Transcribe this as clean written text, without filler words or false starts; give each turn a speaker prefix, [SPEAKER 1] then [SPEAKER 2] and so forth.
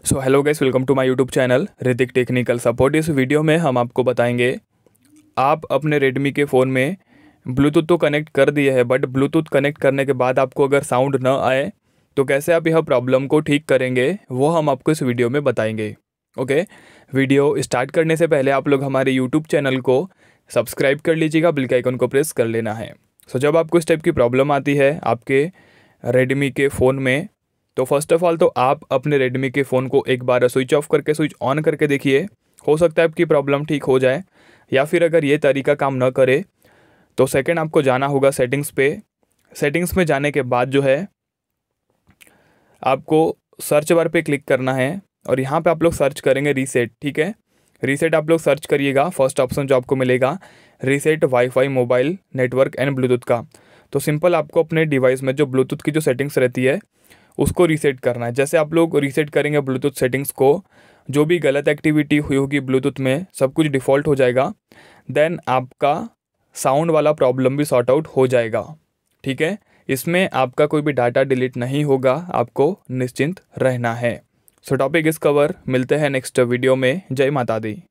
[SPEAKER 1] So hello guys, welcome to my YouTube channel Hrithik technical support. इस video में हम आपको बताएंगे आप अपने रेडमी के फ़ोन में ब्लूटूथ तो कनेक्ट कर दिए है, बट ब्लूटूथ कनेक्ट करने के बाद आपको अगर साउंड न आए तो कैसे आप यह प्रॉब्लम को ठीक करेंगे, वो हम आपको इस वीडियो में बताएंगे। ओके, वीडियो स्टार्ट करने से पहले आप लोग हमारे यूट्यूब चैनल को सब्सक्राइब कर लीजिएगा, बेल के आइकन को प्रेस कर लेना है। सो जब आपको इस टाइप की प्रॉब्लम आती है आपके रेडमी के फ़ोन में, तो फर्स्ट ऑफ ऑल तो आप अपने रेडमी के फ़ोन को एक बार स्विच ऑफ करके स्विच ऑन करके देखिए। हो सकता है आपकी प्रॉब्लम ठीक हो जाए, या फिर अगर ये तरीका काम न करे तो सेकंड आपको जाना होगा सेटिंग्स पे। सेटिंग्स में जाने के बाद जो है आपको सर्च बार पे क्लिक करना है और यहाँ पे आप लोग सर्च करेंगे रीसेट। ठीक है, रीसेट आप लोग सर्च करिएगा। फर्स्ट ऑप्शन जो आपको मिलेगा reset wifi mobile network and Bluetooth का। तो सिंपल आपको अपने डिवाइस में जो ब्लूटूथ की जो सेटिंग्स रहती है उसको रीसेट करना है। जैसे आप लोग रीसेट करेंगे ब्लूटूथ सेटिंग्स को, जो भी गलत एक्टिविटी हुई होगी ब्लूटूथ में सब कुछ डिफ़ॉल्ट हो जाएगा। देन आपका साउंड वाला प्रॉब्लम भी सॉर्ट आउट हो जाएगा। ठीक है, इसमें आपका कोई भी डाटा डिलीट नहीं होगा, आपको निश्चिंत रहना है। सो टॉपिक इस कवर, मिलते हैं नेक्स्ट वीडियो में। जय माता दी।